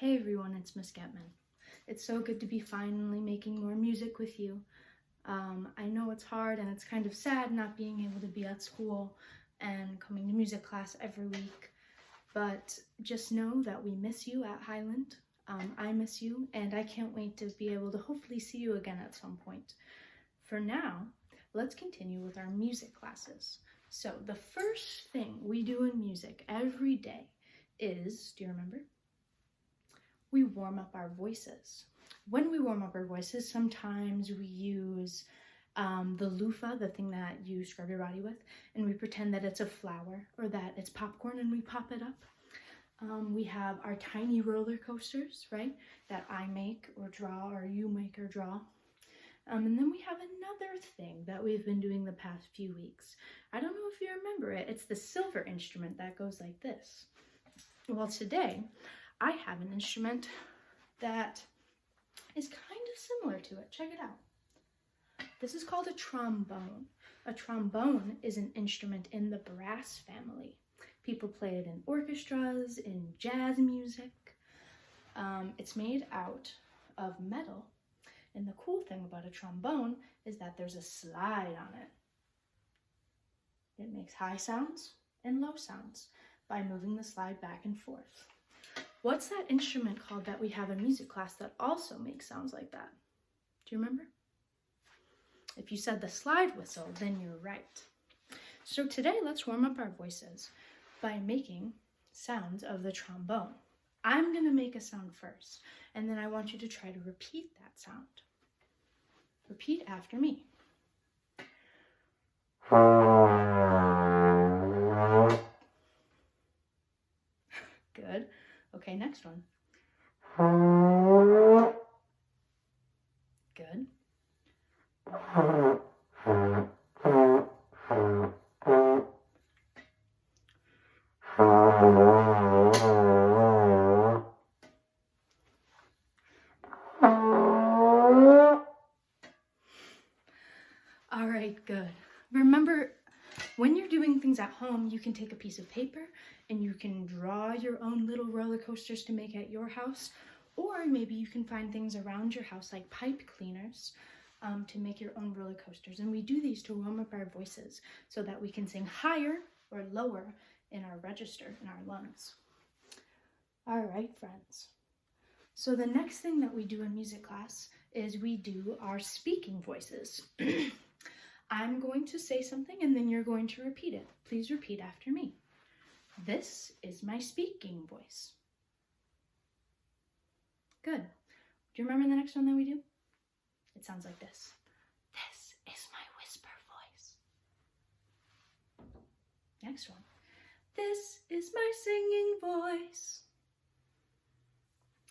Hey everyone, it's Miss Getman. It's so good to be finally making more music with you. I know it's hard and it's kind of sad not being able to be at school and coming to music class every week, but just know that we miss you at Highland. I miss you and I can't wait to be able to hopefully see you again at some point. For now, let's continue with our music classes. So the first thing we do in music every day is, do you remember? We warm up our voices. When we warm up our voices, sometimes we use the loofah, the thing that you scrub your body with, and we pretend that it's a flower or that it's popcorn and we pop it up. We have our tiny roller coasters, right, that I make or draw or you make or draw. And then we have another thing that we've been doing the past few weeks. I don't know if you remember it. It's the silver instrument that goes like this. Well, today I have an instrument that is kind of similar to it. Check it out. This is called a trombone. A trombone is an instrument in the brass family. People play it in orchestras, in jazz music. It's made out of metal. And the cool thing about a trombone is that there's a slide on it. It makes high sounds and low sounds by moving the slide back and forth. What's that instrument called that we have in music class that also makes sounds like that? Do you remember? If you said the slide whistle, then you're right. So today, let's warm up our voices by making sounds of the trombone. I'm going to make a sound first, and then I want you to try to repeat that sound. Repeat after me. Good. Okay, next one. Good. All right, good. Remember, when you're doing things at home, you can take a piece of paper and you can draw your own little roller coasters to make at your house, or maybe you can find things around your house like pipe cleaners to make your own roller coasters. And we do these to warm up our voices so that we can sing higher or lower in our register, in our lungs. All right, friends. So the next thing that we do in music class is we do our speaking voices. I'm going to say something and then you're going to repeat it. Please repeat after me. This is my speaking voice. Good. Do you remember the next one that we do? It sounds like this. This is my whisper voice. Next one. This is my singing voice.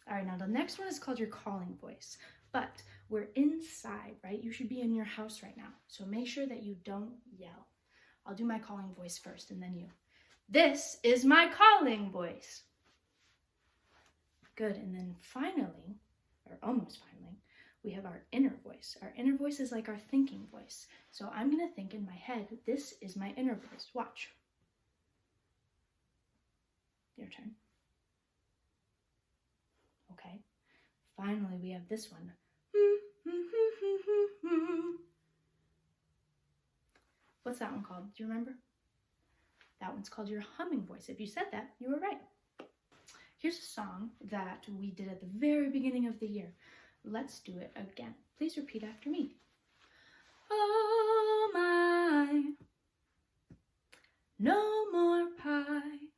All right, now the next one is called your calling voice, but we're inside, right? You should be in your house right now, so make sure that you don't yell. I'll do my calling voice first and then you. This is my calling voice. Good, and then finally, or almost finally, we have our inner voice. Our inner voice is like our thinking voice. So I'm gonna think in my head, this is my inner voice. Watch. Your turn. Okay, finally we have this one. What's that one called? Do you remember? That one's called your humming voice. If you said that, you were right. Here's a song that we did at the very beginning of the year. Let's do it again. Please repeat after me. Oh my, no more pie.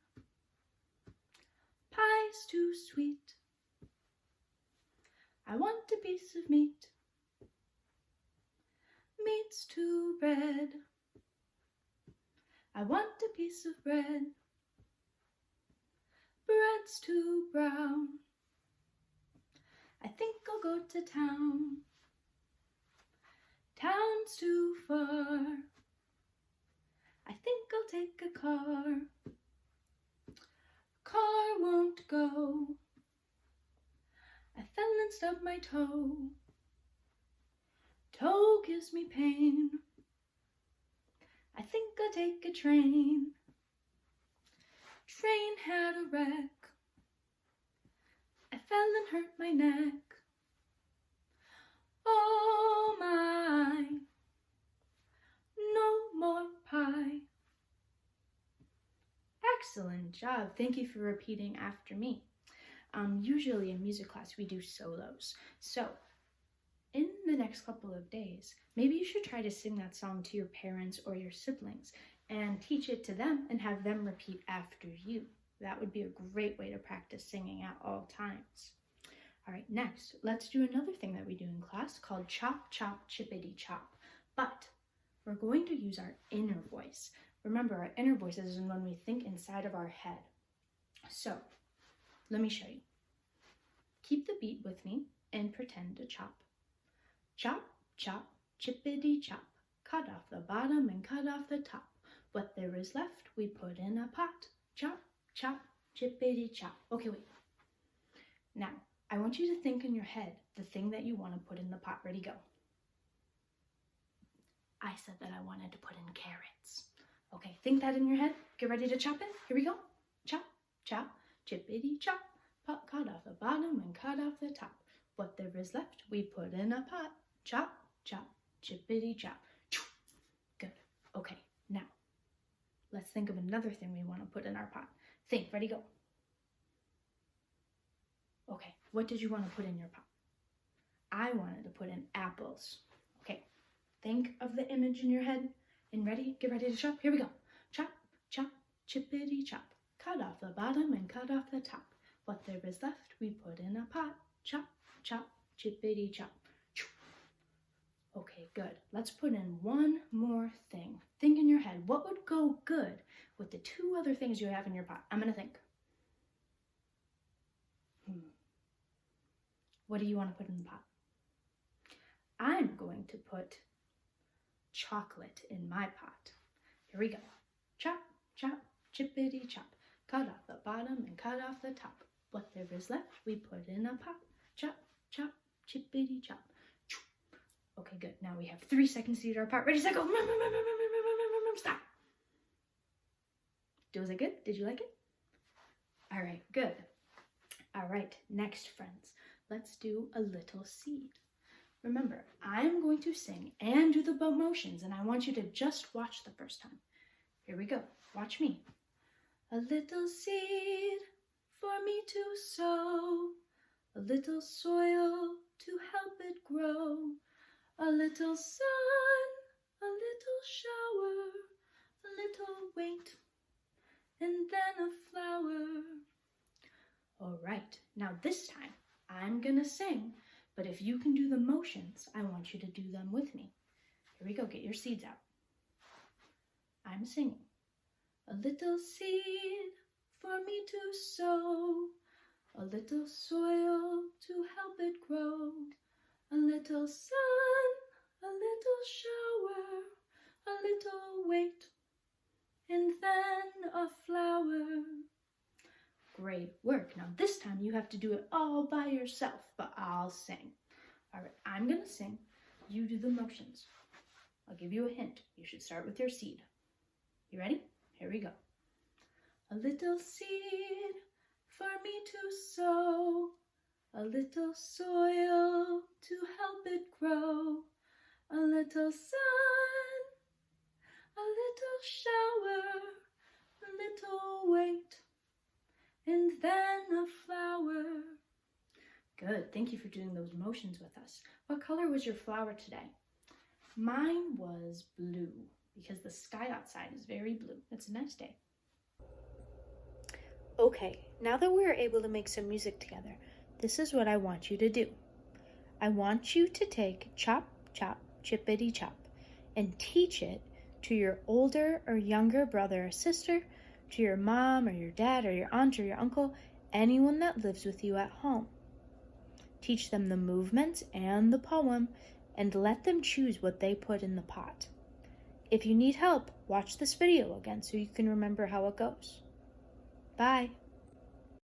Pie's too sweet. I want a piece of meat. Meat's too red. I want a piece of bread. Bread's too brown. I think I'll go to town. Town's too far. I think I'll take a car. Car won't go. I fell and stubbed my toe. Toe gives me pain. I think I'll take a train. Train had a wreck. I fell and hurt my neck. Oh my, no more pie. Excellent job. Thank you for repeating after me. Usually in music class we do solos. So in the next couple of days, maybe you should try to sing that song to your parents or your siblings and teach it to them and have them repeat after you. That would be a great way to practice singing at all times. All right, next, let's do another thing that we do in class called chop, chop, chippity chop. But we're going to use our inner voice. Remember, our inner voice is when we think inside of our head. So, let me show you. Keep the beat with me and pretend to chop. Chop, chop, chippity chop. Cut off the bottom and cut off the top. What there is left, we put in a pot. Chop, chop, chippity chop. Okay, wait. Now, I want you to think in your head the thing that you want to put in the pot. Ready, go. I said that I wanted to put in carrots. Okay, think that in your head. Get ready to chop it. Here we go. Chop, chop, chippity chop. Cut off the bottom and cut off the top. What there is left, we put in a pot. Chop, chop, chippity chop. Good. Okay, now, let's think of another thing we want to put in our pot. Think. Ready, go. Okay, what did you want to put in your pot? I wanted to put in apples. Okay, think of the image in your head. And ready? Get ready to chop. Here we go. Chop, chop, chippity chop. Cut off the bottom and cut off the top. What there is left, we put in a pot. Chop, chop, chippity chop. Okay, good. Let's put in one more thing. Think in your head, what would go good with the two other things you have in your pot? I'm going to think. What do you want to put in the pot? I'm going to put chocolate in my pot. Here we go. Chop, chop, chippity chop. Cut off the bottom and cut off the top. What there is left, we put in a pot. Chop, chop, chippity chop. Okay, good. Now we have 3 seconds to eat our pot. Ready, set, go. Stop. Was it good? Did you like it? All right, good. All right, next, friends, let's do a little seed. Remember, I'm going to sing and do the motions, and I want you to just watch the first time. Here we go. Watch me. A little seed for me to sow, a little soil to help it grow, a little sun, a little shower, a little wait, and then a flower. All right, now this time I'm gonna sing, but if you can do the motions, I want you to do them with me. Here we go, get your seeds out. I'm singing. A little seed for me to sow, a little soil to help it grow, a little sun, a little shower, a little wait, and then a flower. Great work. Now this time you have to do it all by yourself, but I'll sing. All right, I'm gonna sing. You do the motions. I'll give you a hint. You should start with your seed. You ready? Here we go. A little seed for me to sow, a little soil to help it grow, a little sun, a little shower, a little wait, and then a flower. Good, thank you for doing those motions with us. What color was your flower today? Mine was blue because the sky outside is very blue. It's a nice day. Okay, now that we're able to make some music together, this is what I want you to do. I want you to take chop, chop, chippity chop and teach it to your older or younger brother or sister, to your mom or your dad or your aunt or your uncle, anyone that lives with you at home. Teach them the movements and the poem and let them choose what they put in the pot. If you need help, watch this video again so you can remember how it goes. Bye.